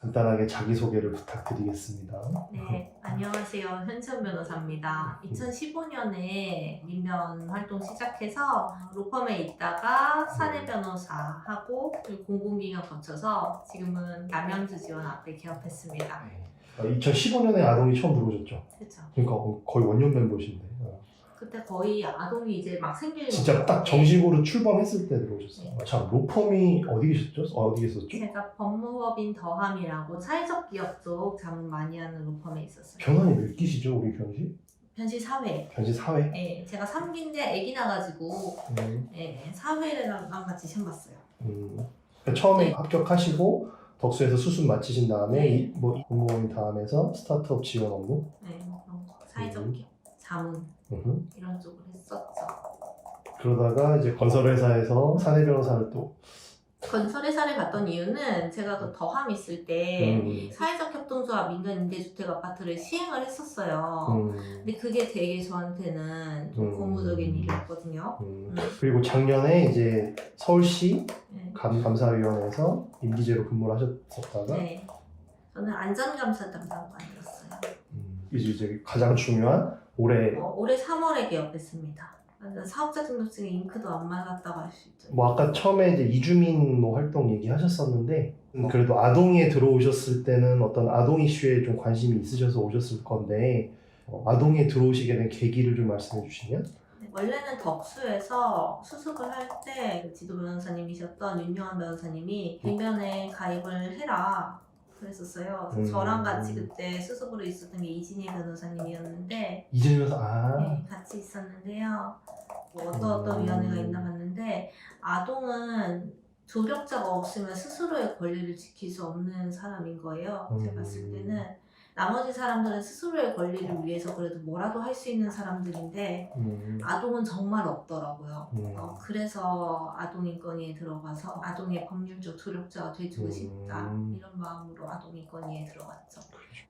간단하게 자기소개를 부탁드리겠습니다. 네, 안녕하세요. 현천 변호사입니다. 2015년에 민변 활동 시작해서 로펌에 있다가 사내 변호사하고 공공기관 거쳐서 지금은 남양주 지원 앞에 개업했습니다. 2015년에 아동이 처음 들어오셨죠? 그렇죠. 그러니까 거의 원년 멤버신데. 그때 거의 아동이 이제 막 생길 진짜 딱 정식으로 출범했을 때 들어오셨어요. 네. 참, 로펌이 어디 계셨죠? 어디 계셨죠? 제가 법무법인 더함이라고 사회적 기업 쪽 자문 많이 하는 로펌에 있었어요. 변호사님 몇 기시죠, 우리 변시? 변시 4회. 변시 4회? 네, 제가 3기인데 애기 나가지고 네, 4회랑 같이 시험 봤어요. 그러니까 처음에 네. 합격하시고 덕수에서 수습 마치신 다음에 네. 공무원인 다음에서 스타트업 지원 업무? 네, 사회적 기업, 자문 이런 쪽을 했었죠. 그러다가 이제 건설회사에서 사내 변호사를 또 건설회사를 갔던 이유는 제가 그 더함 있을 때 사회적 협동조합 민간 임대주택 아파트를 시행을 했었어요. 근데 그게 되게 저한테는 좀 고무적인 일이었거든요. 그리고 작년에 이제 서울시 네. 감사위원회에서 임기제로 근무를 하셨었다가 네. 저는 안전감사 담당관이었어요. 이제 가장 중요한 올해 올해 3월에 개업했습니다. 사업자 등록증에 잉크도 안 맑았다고 할 수 있죠. 뭐 아까 처음에 이제 이주민 활동 얘기하셨었는데 그래도 아동에 들어오셨을 때는 어떤 아동 이슈에 좀 관심이 있으셔서 오셨을 건데 아동에 들어오시게 된 계기를 좀 말씀해 주시면. 원래는 덕수에서 수습을 할 때 지도 변호사님이셨던 윤영환 변호사님이 민변에 가입을 해라 그랬었어요. 그래서 저랑 같이 그때 수습으로 있었던 게 이진희 변호사님이었는데 이진희 변호사 네, 같이 있었는데요. 뭐 어떤 위원회가 있나 봤는데 아동은 조력자가 없으면 스스로의 권리를 지킬 수 없는 사람인 거예요. 제가 봤을 때는 나머지 사람들은 스스로의 권리를 위해서 그래도 뭐라도 할 수 있는 사람들인데 아동은 정말 없더라고요. 그래서 아동인권위에 들어가서 아동의 법률적 조력자가 돼주고 싶다 이런 마음으로 아동인권위에 들어갔죠.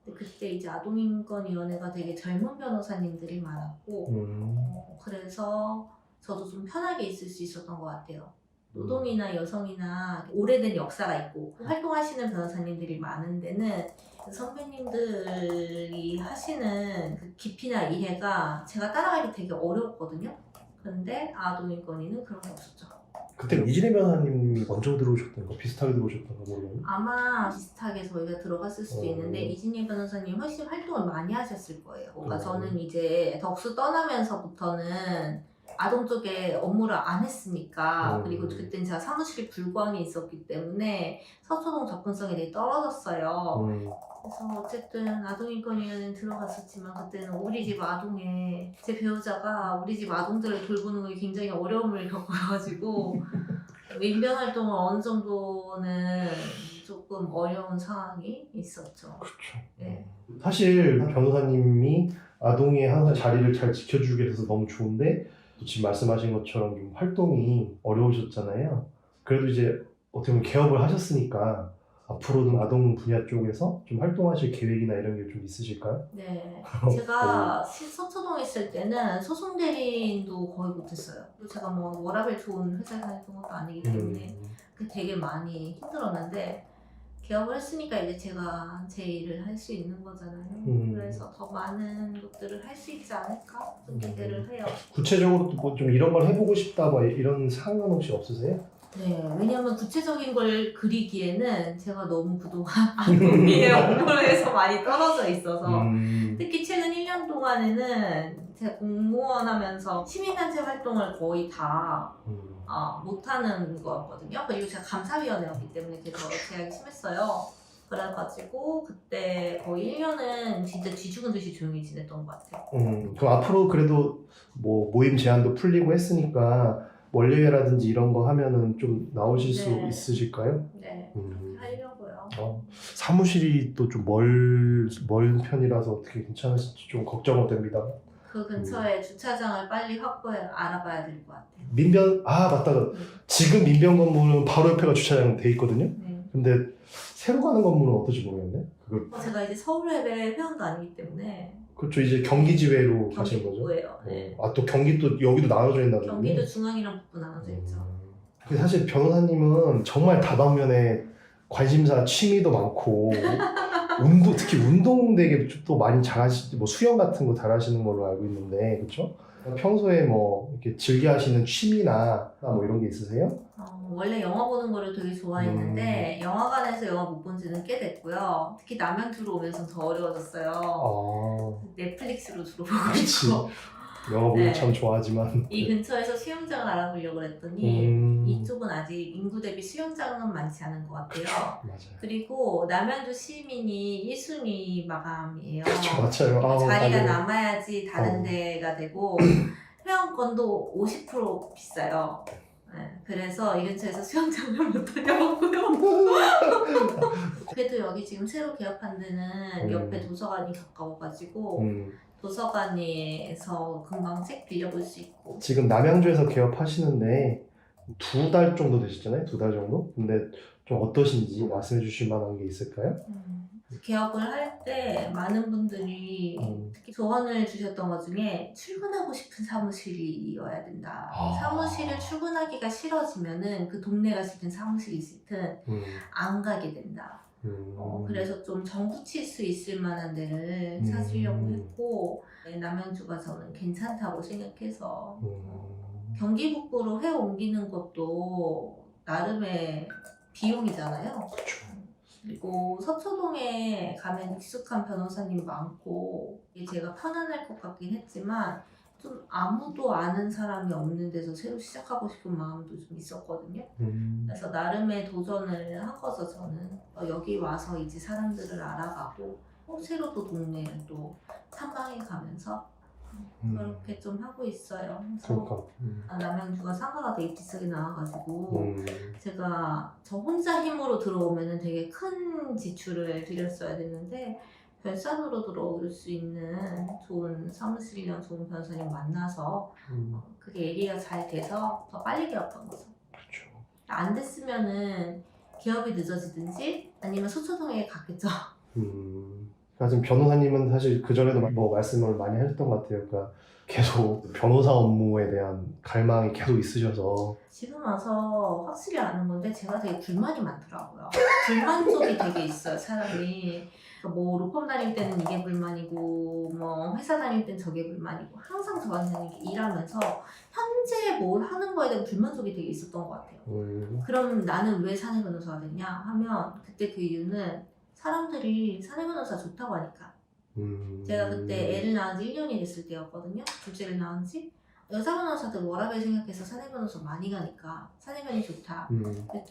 근데 그때 이제 아동인권위원회가 되게 젊은 변호사님들이 많았고 그래서 저도 좀 편하게 있을 수 있었던 것 같아요. 노동이나 여성이나 오래된 역사가 있고 활동하시는 변호사님들이 많은 데는 선배님들이 하시는 그 깊이나 이해가 제가 따라가기 되게 어려웠거든요. 근데 아동인권위는 그런 게 없었죠. 그때 이진희 변호사님이 먼저 들어오셨던 거 비슷하게 들어오셨던 거 모르겠네. 아마 비슷하게 저희가 들어갔을 수도 있는데 이진희 변호사님 훨씬 활동을 많이 하셨을 거예요. 그러니까 저는 이제 덕수 떠나면서부터는 아동 쪽에 업무를 안 했으니까 그리고 그때는 제가 사무실이 불광이 있었기 때문에 서초동 접근성이 되게 떨어졌어요. 그래서 어쨌든 아동인권위원회는 들어갔었지만 그때는 우리 집 아동에 제 배우자가 우리 집 아동들을 돌보는 게 굉장히 어려움을 겪어가지고 민변 활동을 어느 정도는 조금 어려운 상황이 있었죠. 그렇죠. 네. 사실 변호사님이 아동의 항상 자리를 잘 지켜주게 돼서 너무 좋은데 지금 말씀하신 것처럼 좀 활동이 어려우셨잖아요. 그래도 이제 어떻게 보면 개업을 하셨으니까 앞으로는 아동 분야 쪽에서 좀 활동하실 계획이나 이런 게 좀 있으실까요? 네. 제가 서초동에 있을 때는 소송 대리인도 거의 못했어요. 제가 뭐 워라밸 좋은 회사에 다녔던 것도 아니기 때문에 되게 많이 힘들었는데 개업을 했으니까 이제 제가 제 일을 할 수 있는 거잖아요. 그래서 더 많은 것들을 할 수 있지 않을까 좀 기대를 해요. 구체적으로 또 뭐 좀 이런 걸 해보고 싶다 뭐 이런 상관 혹시 없으세요? 네, 왜냐면 구체적인 걸 그리기에는 제가 너무 그동안 아동의 업무에서 많이 떨어져 있어서 특히 최근 1년 동안에는 제가 공무원 하면서 시민단체 활동을 거의 다 못하는 거였거든요. 그리고 제가 감사위원회였기 때문에 그래서 제약이 심했어요. 그래가지고 그때 거의 1년은 진짜 쥐죽은 듯이 조용히 지냈던 것 같아요. 그럼 앞으로 그래도 뭐 모임 제한도 풀리고 했으니까 원래라든지 이런 거 하면은 좀 나오실 수 있으실까요? 네, 하려고요. 사무실이 또 좀 멀 편이라서 어떻게 괜찮으실지 좀 걱정은 됩니다. 그 근처에 주차장을 빨리 알아봐야 될 것 같아요. 민변 맞다. 지금 민변 건물은 바로 옆에가 주차장 돼 있거든요. 네. 근데 새로 가는 건물은 어떨지 모르겠네. 제가 이제 서울랩의 회원도 아니기 때문에 그렇죠. 이제 경기지회로 가신 거죠. 경기도예요. 네. 또 경기 또 여기도 나눠져 있나 보네. 경기도 중앙이랑 북부 나눠져 있죠. 근데 사실 변호사님은 정말 다방면에 관심사, 취미도 많고 운동, 특히 운동 되게 또 많이 잘하시, 뭐 수영 같은 거 잘하시는 걸로 알고 있는데, 그렇죠? 평소에 뭐 이렇게 즐겨 하시는 취미나 뭐 이런 게 있으세요? 원래 영화 보는 거를 되게 좋아했는데 영화관에서 영화 못 본 지는 꽤 됐고요. 특히 남양주로 오면서 더 어려워졌어요. 아, 넷플릭스로 주로 보고 그치. 있고 영화 보는 네. 참 좋아하지만. 이 근처에서 수영장을 알아보려고 했더니 이쪽은 아직 인구 대비 수영장은 많지 않은 것 같아요. 맞아요. 그리고 남양주 시민이 1순위 마감이에요. 그렇죠, 맞아요. 아우, 자리가 맞아요. 남아야지 다른 데가 되고 회원권도 50% 비싸요. 네, 그래서 이 근처에서 수영장을 못 다녀봤고요. 그래도 여기 지금 새로 개업한 데는 옆에 도서관이 가까워가지고 도서관에서 금방 책 빌려볼 수 있고. 지금 남양주에서 개업하시는데 2달 정도 되셨잖아요? 2달 정도? 근데 좀 어떠신지 말씀해 주실 만한 게 있을까요? 개업을 할 때 많은 분들이 특히 조언을 주셨던 것 중에 출근하고 싶은 사무실이어야 된다. 사무실을 출근하기가 싫어지면은 그 동네가 싫든 사무실이 싫든 안 가게 된다. 그래서 좀 정붙일 수 있을 만한 데를 찾으려고 했고 남양주가 저는 괜찮다고 생각해서 경기 북부로 회 옮기는 것도 나름의 비용이잖아요. 그렇죠. 그리고 서초동에 가면 익숙한 변호사님 많고 제가 편안할 것 같긴 했지만 좀 아무도 아는 사람이 없는 데서 새로 시작하고 싶은 마음도 좀 있었거든요. 그래서 나름의 도전을 한 거죠. 저는 여기 와서 이제 사람들을 알아가고 새로 또 동네를 또 탐방해 가면서 그렇게 좀 하고 있어요. 그래서 그러니까. 남양주가 상가가 되게 비싸게 나와가지고 제가 저 혼자 힘으로 들어오면은 되게 큰 지출을 들였어야 됐는데 별산으로 들어올 수 있는 좋은 사무실이랑 좋은 변호사님 만나서 그게 얘기가 잘 돼서 더 빨리 개업한 거죠. 그렇죠. 안 됐으면은 개업이 늦어지든지 아니면 서초동에 갔겠죠. 그러니까 지금 변호사님은 사실 그 전에도 뭐 말씀을 많이 하셨던 것 같아요. 그러니까 계속 변호사 업무에 대한 갈망이 계속 있으셔서 지금 와서 확실히 아는 건데 제가 되게 불만이 많더라고요. 불만족이 되게 있어요, 사람이. 그러니까 뭐 로펌 다닐 때는 이게 불만이고 뭐 회사 다닐 땐 저게 불만이고 항상 저한테는 이게 일하면서 현재 뭘 하는 거에 대한 불만족이 되게 있었던 것 같아요. 그럼 나는 왜 사내 변호사가 됐냐 하면 그때 그 이유는 사람들이 사내 변호사 좋다고 하니까. 제가 그때 애를 낳은 지 1년이 됐을 때였거든요. 둘째를 낳은 지. 여자 변호사들 워라밸 생각해서 사내 변호사 많이 가니까 사내변이 좋다.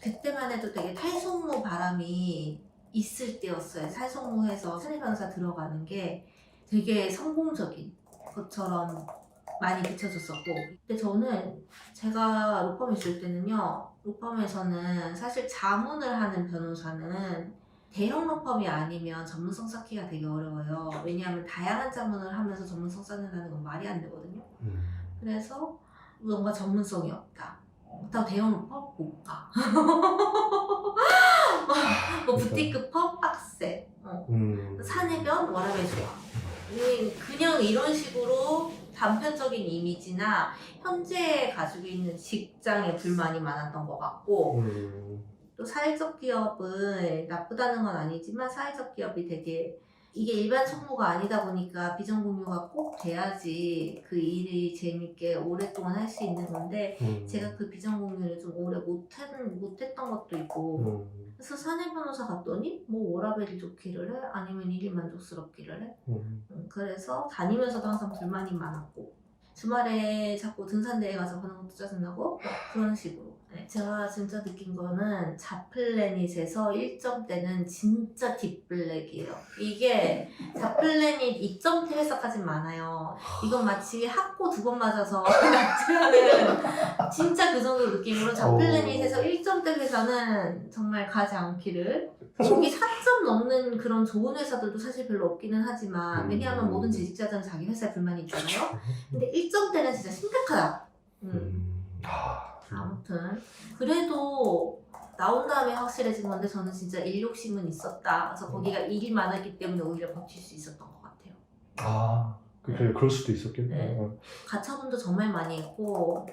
그때만 해도 되게 탈송무 바람이 있을 때였어요. 탈송무해서 사내 변호사 들어가는 게 되게 성공적인 것처럼 많이 비춰졌었고. 근데 저는 제가 로펌에 있을 때는요. 로펌에서는 사실 자문을 하는 변호사는 대형 로펌이 아니면 전문성 쌓기가 되게 어려워요. 왜냐하면 다양한 자문을 하면서 전문성 쌓는다는 건 말이 안 되거든요. 그래서 뭔가 전문성이 없다. 그렇다고 대형 로펌 못 가. 뭐 부티크 펌 빡세. 사내변 워라밸 좋아. 그냥 이런 식으로 단편적인 이미지나 현재 가지고 있는 직장에 불만이 많았던 것 같고 또 사회적 기업은 나쁘다는 건 아니지만 사회적 기업이 되게 이게 일반 총무가 아니다 보니까 비전공유가 꼭 돼야지 그 일이 재밌게 오랫동안 할 수 있는 건데 제가 그 비전공유를 좀 오래 못했던 것도 있고 그래서 사내 변호사 갔더니 뭐 워라밸이 좋기를 해 아니면 일이 만족스럽기를 해 그래서 다니면서도 항상 불만이 많았고 주말에 자꾸 등산대회 가서 하는 것도 짜증나고 그런 식으로 제가 진짜 느낀 거는 자플래닛에서 1점대는 진짜 딥블랙이에요. 이게 자플래닛 2점대 회사까지 많아요. 이건 마치 학고 2번 맞아서 낙제하는 진짜 그 정도 느낌으로 자플래닛에서 1점대 회사는 정말 가지 않기를 거기 4점 넘는 그런 좋은 회사들도 사실 별로 없기는 하지만 왜냐하면 모든 재직자들은 자기 회사에 불만이 있잖아요. 근데 1점대는 진짜 심각하다. 아무튼 그래도 나온 다음에 확실해진 건데 저는 진짜 일 욕심은 있었다. 그래서 거기가 일이 많았기 때문에 오히려 버틸 수 있었던 것 같아요. 그럴 수도 있었겠네. 네. 가처분도 정말 많이 했고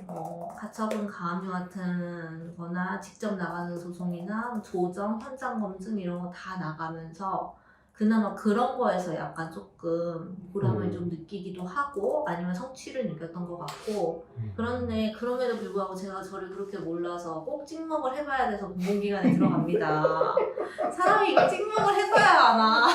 가처분 가압류 같은 거나 직접 나가는 소송이나 조정, 현장 검증 이런 거 다 나가면서 그나마 그런 거에서 약간 조금 보람을 좀 느끼기도 하고 아니면 성취를 느꼈던 것 같고 그런데 그럼에도 불구하고 제가 저를 그렇게 몰라서 꼭 찍먹을 해봐야 돼서 공공기관에 들어갑니다. 사람이 이거 찍먹을 해봐야 아나.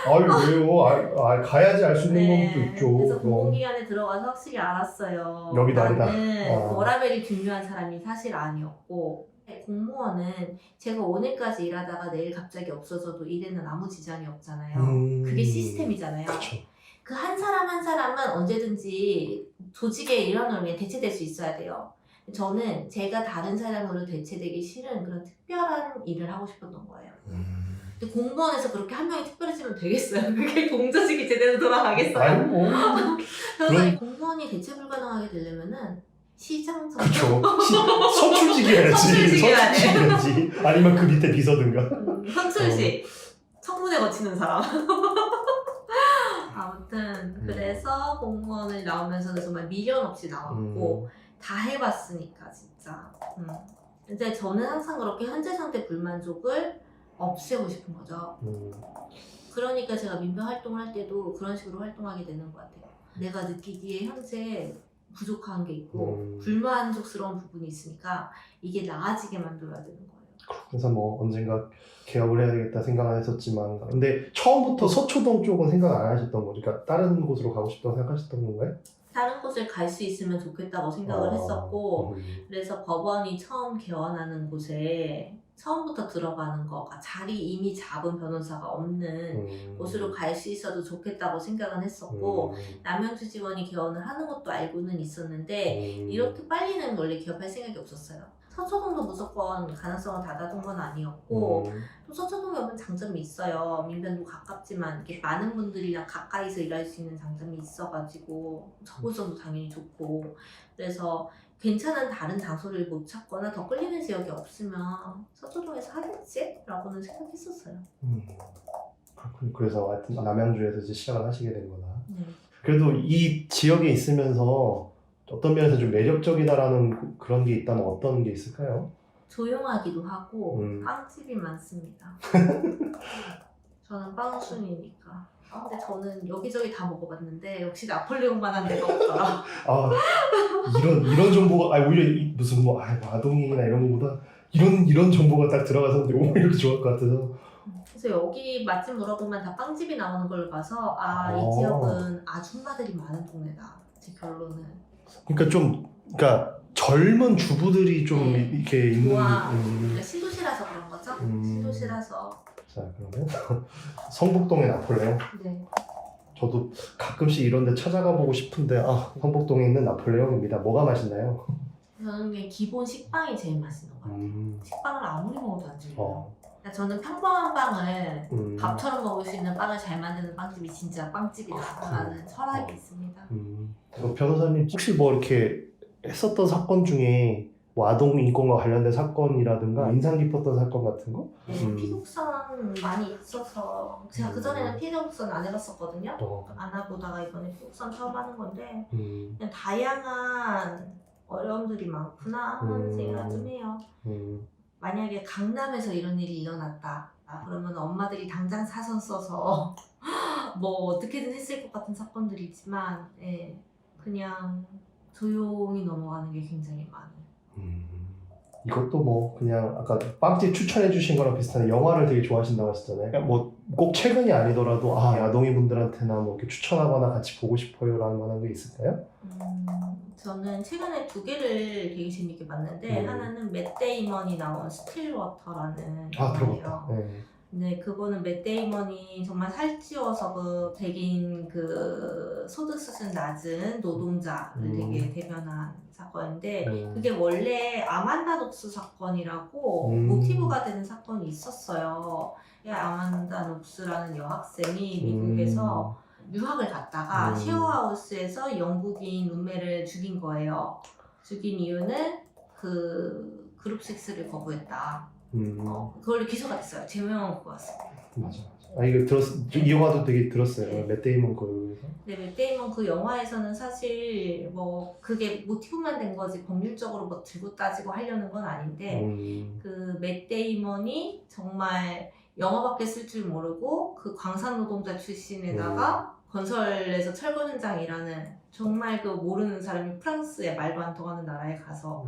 아유 왜요? 가야지 알 수 있는 네, 것도 있죠. 그래서 공공기관에 들어가서 확실히 알았어요. 여기도 아니다. 나는 워라밸이 중요한 사람이 사실 아니었고 공무원은 제가 오늘까지 일하다가 내일 갑자기 없어져도 일에는 아무 지장이 없잖아요. 그게 시스템이잖아요. 그쵸. 그 한 사람 한 사람은 언제든지 조직의 일원으로 그냥 대체될 수 있어야 돼요. 저는 제가 다른 사람으로 대체되기 싫은 그런 특별한 일을 하고 싶었던 거예요. 근데 공무원에서 그렇게 한 명이 특별해지면 되겠어요? 그게 공조직이 제대로 돌아가겠어요? 아니 뭐. 그래서 공무원이 대체 불가능하게 되려면은 시장 정도 그쵸. 선출직이어야지. 선출직이어야 돼. 선출직이어야지. 아니면 그 밑에 비서든가. 선출직 청문회 거치는 사람. 아무튼 그래서 공무원을 나오면서는 정말 미련 없이 나왔고 다 해봤으니까 진짜. 근데 저는 항상 그렇게 현재 상태 불만족을 없애고 싶은 거죠. 그러니까 제가 민변 활동을 할 때도 그런 식으로 활동하게 되는 것 같아요. 내가 느끼기에 현재 부족한 게 있고 불만족스러운 부분이 있으니까 이게 나아지게 만들어야 되는 거예요. 그래서 뭐 언젠가 개업을 해야 되겠다 생각 안 했었지만 근데 처음부터 서초동 쪽은 생각 안 하셨던 거죠? 그러니까 다른 곳으로 가고 싶다고 생각하셨던 건가요? 다른 곳을 갈 수 있으면 좋겠다고 생각을 했었고 그래서 법원이 처음 개원하는 곳에 처음부터 들어가는 거가 자리 이미 잡은 변호사가 없는 곳으로 갈 수 있어도 좋겠다고 생각은 했었고 남양주 지원이 개원을 하는 것도 알고는 있었는데 이렇게 빨리는 원래 개업할 생각이 없었어요. 서초동도 무조건 가능성을 닫아둔 건 아니었고 또 서초동에 오면 장점이 있어요. 민변도 가깝지만 이렇게 많은 분들이랑 가까이서 일할 수 있는 장점이 있어가지고 접근성도 당연히 좋고 그래서 괜찮은 다른 장소를 못 찾거나 더 끌리는 지역이 없으면 서초동에서 하겠지? 라고는 생각했었어요. 그렇군요. 그래서 하여튼 남양주에서 이제 시작을 하시게 된 거다. 그래도 이 지역에 있으면서 어떤 면에서 좀 매력적이다라는 그런 게 있다면 어떤 게 있을까요? 조용하기도 하고 빵집이 많습니다. 저는 빵순이니까. 근데 저는 여기저기 다 먹어봤는데 역시 나폴레옹만한 데가 없더라. 이런 정보가 오히려 무슨 뭐 아동이나 이런 거보다 이런 정보가 딱 들어가서 오히려 이렇게 좋을 것 같아서. 그래서 여기 맛집 물어보면 다 빵집이 나오는 걸로 봐서 이 지역은 아줌마들이 많은 동네다. 제 결론은. 그러니까 젊은 주부들이 좀 이렇게 있는. 그러니까 신도시라서 그런 거죠. 신도시라서. 자 그러면 성북동의 나폴레옹. 네. 저도 가끔씩 이런 데 찾아가 보고 싶은데 성북동에 있는 나폴레옹입니다. 뭐가 맛있나요? 저는 그냥 기본 식빵이 제일 맛있는 것 같아요. 식빵을 아무리 먹어도 안 질려요. 그러니까 저는 평범한 빵을 밥처럼 먹을 수 있는 빵을 잘 만드는 빵집이 진짜 빵집이다라는 철학이 있습니다. 변호사님 혹시 뭐 이렇게 했었던 사건 중에 뭐 아동 인권과 관련된 사건이라든가 인상 깊었던 사건 같은 거? 네, 피독선 많이 있어서 제가 그전에는 피독선 안 해봤었거든요. 안 해보다가 이번에 피독선 처음 하는 건데 그냥 다양한 어려움들이 많구나 하는 생각을 좀 해요. 만약에 강남에서 이런 일이 일어났다. 그러면 엄마들이 당장 사선 써서 뭐 어떻게든 했을 것 같은 사건들이지만 그냥 조용히 넘어가는 게 굉장히 많아요. 이것도 뭐 그냥 아까 빵집 추천해 주신 거랑 비슷한 영화를 되게 좋아하신다고 하셨잖아요. 그러니까 뭐 꼭 최근이 아니더라도 아동이 분들한테나 뭐 이렇게 추천하거나 같이 보고 싶어요라는 만한 게 있을까요? 저는 최근에 2개를 되게 재밌게 봤는데 하나는 맷 데이먼이 나온 스틸워터라는 들어봤다. 네, 그거는 맷 데이먼이 정말 살찌워서 그 백인 그 소득 수준 낮은 노동자를 되게 대변한 사건인데 그게 원래 아만다 녹스 사건이라고 모티브가 되는 사건이 있었어요. 아만다 녹스라는 여학생이 미국에서 유학을 갔다가 쉐어하우스에서 영국인 룸메를 죽인 거예요. 죽인 이유는 그 그룹 섹스를 거부했다. 그걸로 기소가 됐어요. 제명은 그거였어요. 맞아. 아 이거 이 영화도 되게 들었어요. 네. 맷 데이먼 거에서. 네, 맷 데이먼 그 영화에서는 사실 뭐 그게 모티브만 된 거지 법률적으로 뭐 들고 따지고 하려는 건 아닌데 그 맷 데이먼이 정말 영어밖에 쓸 줄 모르고 그 광산 노동자 출신에다가 건설에서 철거 현장 일하는 정말 그 모르는 사람이 프랑스에 말도 안 통하는 나라에 가서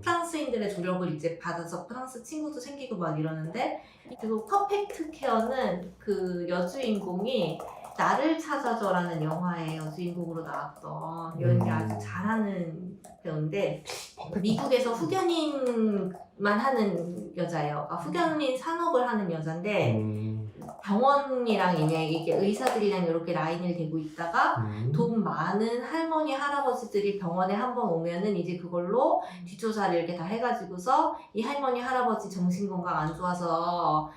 프랑스인들의 조력을 이제 받아서 프랑스 친구도 생기고 막 이러는데, 그리고 퍼펙트 케어는 그 여주인공이 나를 찾아줘라는 영화의 여주인공으로 나왔던 연기 아주 잘하는 배우인데 미국에서 후견인만 하는 여자예요. 그러니까 후견인 산업을 하는 여잔데 병원이랑 이게 의사들이랑 이렇게 라인을 대고 있다가 돈 많은 할머니 할아버지들이 병원에 한번 오면은 이제 그걸로 뒷조사를 이렇게 다 해가지고서 이 할머니 할아버지 정신건강 안 좋아서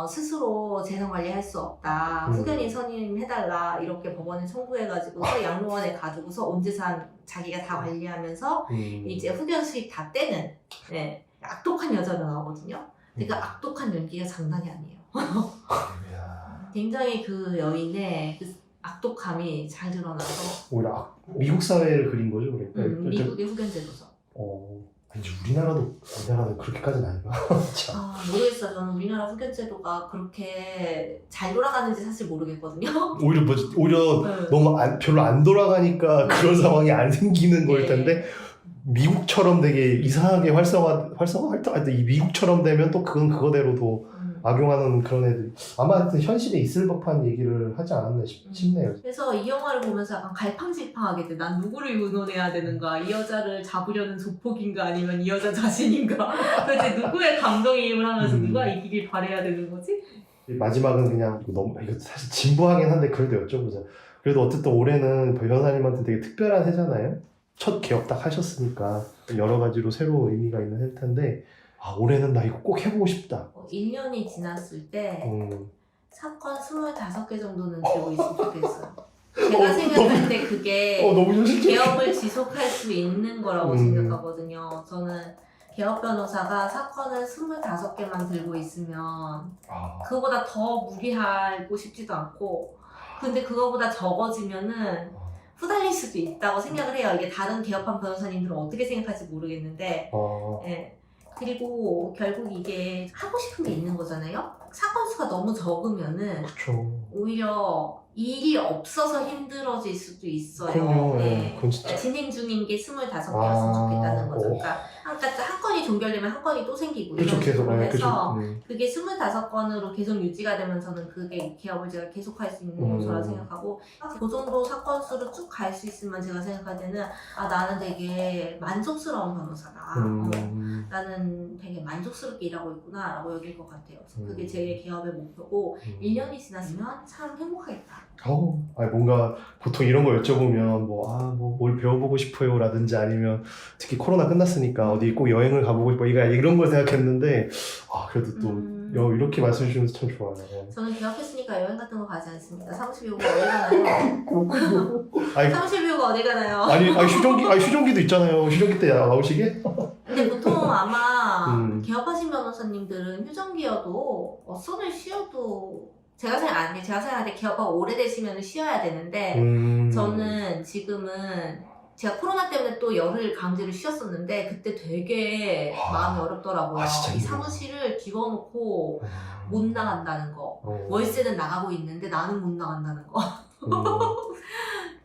스스로 재산관리 할 수 없다, 후견인 선임해달라 이렇게 법원에 청구해가지고서 양로원에 가지고서 온 재산 자기가 다 관리하면서 이제 후견 수입 다 떼는, 네, 악독한 여자가 나오거든요. 그러니까 악독한 연기가 장난이 아니에요. 굉장히 그 여인의 그 악독함이 잘 드러나서 오히려 미국 사회를 그린 거죠, 그러니까. 미국의 후견제도죠. 아니 우리나라는 그렇게까지는 아닌가? 모르겠어요. 저는 우리나라 후견제도가 그렇게 잘 돌아가는지 사실 모르겠거든요. 오히려 네. 너무 별로 안 돌아가니까 그런 상황이 안 생기는 거일 텐데 미국처럼 되게 이상하게 활성화할 때 이 미국처럼 되면 또 그건 그거대로도 악용하는 그런 애들이 아마 하여튼 현실에 있을 법한 얘기를 하지 않았나 싶네요. 그래서 이 영화를 보면서 약간 갈팡질팡하게 돼. 난 누구를 의논해야 되는가? 이 여자를 잡으려는 조폭인가? 아니면 이 여자 자신인가? 도대체 누구의 감정이입을 하면서 누가 이기길 바라야 되는 거지? 마지막은 그냥 이거 사실 진부하긴 한데 그래도 여쭤보자. 그래도 어쨌든 올해는 변호사님한테 되게 특별한 해잖아요. 첫 개업 딱 하셨으니까 여러 가지로 새로 의미가 있는 할 텐데 올해는 나 이거 꼭 해보고 싶다. 1년이 지났을 때 사건 25개 정도는 들고 있으면 좋겠어요. 제가 생각할 때 그게 너무 현실적이야. 개업을 지속할 수 있는 거라고 생각하거든요. 저는 개업 변호사가 사건을 25개만 들고 있으면 그거보다 더 무리하고 싶지도 않고, 근데 그거보다 적어지면은 후달릴 수도 있다고 생각을 해요. 이게 다른 개업한 변호사님들은 어떻게 생각할지 모르겠는데 예. 그리고 결국 이게 하고 싶은 게 있는 거잖아요. 사건 수가 너무 적으면은 그렇죠. 오히려 일이 없어서 힘들어질 수도 있어요. 그럼요. 네. 그건 진짜. 진행 중인 게 25개였으면 좋겠다는 거죠. 그러니까 한 건이 종결되면 한 건이 또 생기고 그렇죠, 이런 계속. 식으로 해서 그렇죠. 그게 25건으로 계속 유지가 되면 저는 그게 개업을 제가 계속할 수 있는 요소라 생각하고, 그 정도 사건 수로 쭉 갈 수 있으면 제가 생각할 때는 나는 되게 만족스러운 변호사다. 나는 되게 만족스럽게 일하고 있구나 라고 여길 것 같아요. 그게 제 개업의 목표고 1년이 지났으면 참 행복하겠다. 뭔가 보통 이런 거 여쭤보면 뭘 배워보고 싶어요 라든지 아니면 특히 코로나 끝났으니까 어디 꼭 여행을 가보고 싶어 이런 걸 생각했는데 그래도 또 이렇게 말씀해 주셔서 참 좋아요. 저는 개업했으니까 여행 같은 거 가지 않습니다. 사무실 비우고 어디 가나요? 사무실 비우고 어디 가나요? 아니 휴정기도 있잖아요. 휴정기 때 나오시게? 근데 보통 아마 개업하신 변호사님들은 휴정기여도 손을 쉬어도 제가 생각할 때 개업하고 오래되시면 쉬어야 되는데 저는 지금은 제가 코로나 때문에 또 열흘 강제로 쉬었었는데 그때 되게 마음이 어렵더라고요. 이 사무실을 비워놓고 못 나간다는 거. 월세는 나가고 있는데 나는 못 나간다는 거.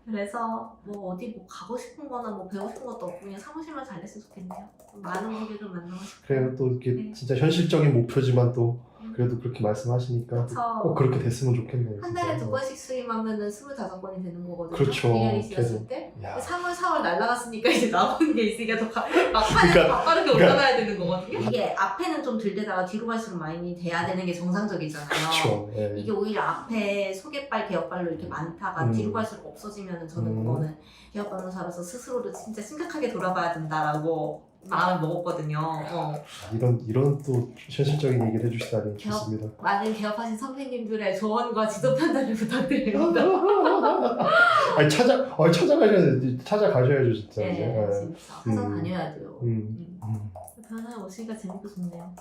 그래서 어디 가고 싶은 거나 배우고 싶은 것도 없고 그냥 사무실만 잘 됐으면 좋겠네요. 많은 분들을 만나고 싶고. 그래요. 또 이렇게 진짜 현실적인 목표지만 또 그래도 그렇게 말씀하시니까 꼭 그렇게 됐으면 좋겠네요. 한 달에 2번씩 수임하면은 25번이 되는 거거든요. 그렇죠. 1년이 지났을 때. 3월, 4월 날라갔으니까 이제 남은 게 있으니까 더 막판에 빠르게 올라가야 되는 거거든요. 이게 앞에는 좀 덜 되다가 뒤로 갈수록 많이 돼야 되는 게 정상적이잖아요. 그렇죠. 네. 이게 오히려 앞에 소개발, 개업발로 이렇게 많다가 뒤로 갈수록 없어지면은 저는 그거는 개업 변호사로서 스스로도 진짜 심각하게 돌아봐야 된다라고 마음을 먹었거든요. 이런 또 현실적인 얘기를 해주시다니 좋습니다. 많은 개업하신 선생님들의 조언과 지도 판단을 부탁드립니다. 찾아가셔야죠 진짜. 네, 진짜. 항상 다녀야 돼요. 변호사님 오시니까 재밌고 좋네요.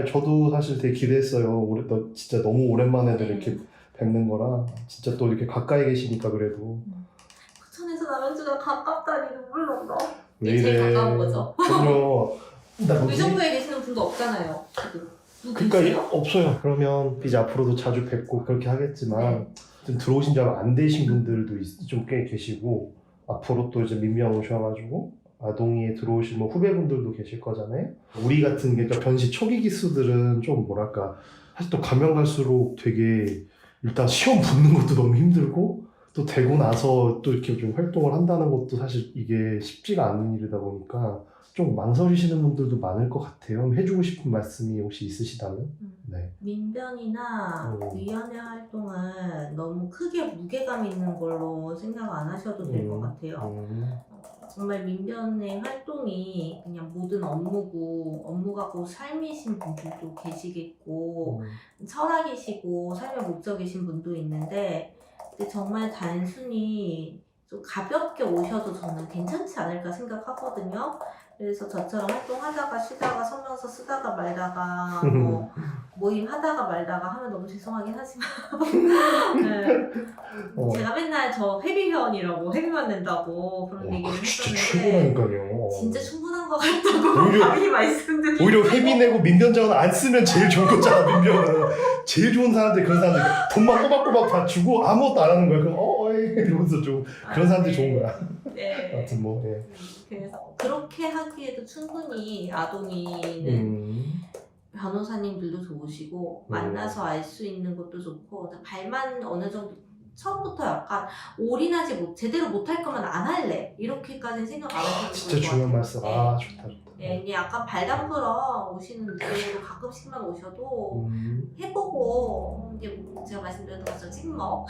저도 사실 되게 기대했어요. 진짜 너무 오랜만에 이렇게 뵙는 거라 진짜 또 이렇게 가까이 계시니까 그래도 부천에서 남양주가 가깝다니 눈물 난다. 왜 이게 제일 이래. 가까운 거죠. 그럼요. 나 뭐지? 의정부에 계시는 분도 없잖아요. 지금. 누구 그러니까 있어요? 없어요. 그러면 이제 앞으로도 자주 뵙고 그렇게 하겠지만 네. 좀 들어오신 지 얼마 안 되신 분들도 좀 꽤 계시고 앞으로 또 이제 민변 오셔가지고 아동이에 들어오신 뭐 후배분들도 계실 거잖아요. 우리 같은 그러니까 변시 초기 기수들은 좀 뭐랄까 사실 또 가면 갈수록 되게 일단 시험 붙는 것도 너무 힘들고 또 되고 나서 또 이렇게 좀 활동을 한다는 것도 사실 이게 쉽지가 않은 일이다 보니까 좀 망설이시는 분들도 많을 것 같아요. 해주고 싶은 말씀이 혹시 있으시다면? 네. 민변이나 위원회 활동은 너무 크게 무게감 있는 걸로 생각 안 하셔도 될 것 같아요. 정말 민변의 활동이 그냥 모든 업무 갖고 삶이신 분들도 계시겠고 철학이시고 삶의 목적이신 분도 있는데 근데 정말 단순히 좀 가볍게 오셔도 저는 괜찮지 않을까 생각하거든요. 그래서 저처럼 활동하다가 쉬다가 성명서 쓰다가 말다가 뭐 모임 하다가 말다가 하면 너무 죄송하긴 하지만 네. 제가 맨날 저 회비회원이라고 회비만 낸다고 그런 얘기를 진짜 했었는데 최고라니까요. 진짜 충분한 것 같다고 오히려- 많이 말씀드리고 오히려 회비 내고 민변장은 안 쓰면 제일 좋은 거잖아. 민변은 제일 좋은 사람들 그런 사람들 돈만 꼬박꼬박 다 주고 아무것도 안 하는 거야. 그럼 이러면서 좀 그런 사람들이 좋은 거야. 네. 아무튼 뭐 예. 그래서 그렇게 하기에도 충분히 아동이는 변호사님들도 좋으시고 만나서 알 수 있는 것도 좋고 발만 어느 정도 처음부터 약간 올인하지 제대로 못할 거면 안 할래 이렇게까지는 생각 안 하셔도 진짜 좋을 것 중요한 같아요. 말씀. 네. 좋다. 네, 이게 약간 발담불어 오시는 분으로 가끔씩만 오셔도 해보고 이제 제가 말씀드렸던 것처럼 찍먹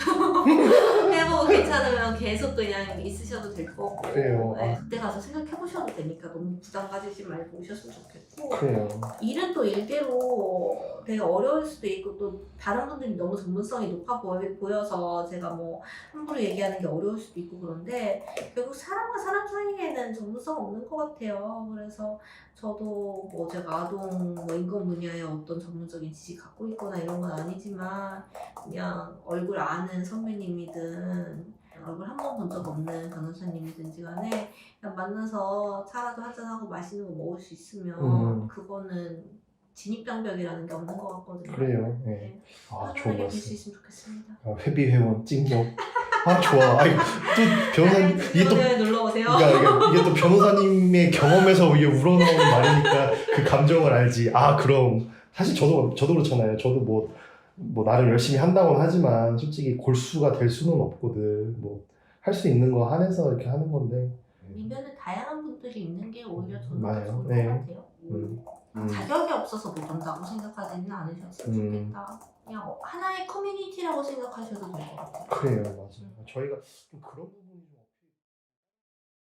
해보고 괜찮으면 계속 그냥 있으셔도 될 거고 그래요. 네, 그때 가서 생각해보셔도 되니까 너무 부담 가지지 말고 오셨으면 좋겠고 그래요. 일은 또 일대로 되게 어려울 수도 있고 또 다른 분들이 너무 전문성이 높아 보여서 제가 뭐 함부로 얘기하는 게 어려울 수도 있고 그런데 결국 사람과 사람 사이에는 전문성 없는 것 같아요. 그래서 저도 뭐 제가 아동 뭐 인권 분야에 어떤 전문적인 지식 갖고 있거나 이런 건 아니지만 그냥 얼굴 아는 선배님이든 얼굴 한 번 본 적 없는 변호사님이든지 간에 그냥 만나서 차라도 한잔하고 맛있는 거 먹을 수 있으면 그거는 진입장벽이라는 게 없는 것 같거든요. 그래요. 예. 네. 좋은 편안하게 뵐 말씀. 수 있으면 좋겠습니다. 회비 회원 찍먹. 좋아. 또 변호사님 이게 또 오늘 놀러 오세요. 그러니까 이게 또 변호사님의 경험에서 이게 우러나오는 말이니까 그 감정을 알지. 그럼 사실 저도 그렇잖아요. 저도 뭐 나름 열심히 한다고는 하지만 솔직히 골수가 될 수는 없거든. 뭐 할 수 있는 거 한해서 이렇게 하는 건데. 민변은 다양한 분들이 있는 게 오히려 저는 더 맞아요. 좋은 네. 것 같아요. 자격이 없어서 못 온다고 생각하지는 않으셨으면 좋겠다. 그냥 하나의 커뮤니티라고 생각하셔도 될 것 같아요. 그래요, 맞아요. 저희가 좀 그런 부분.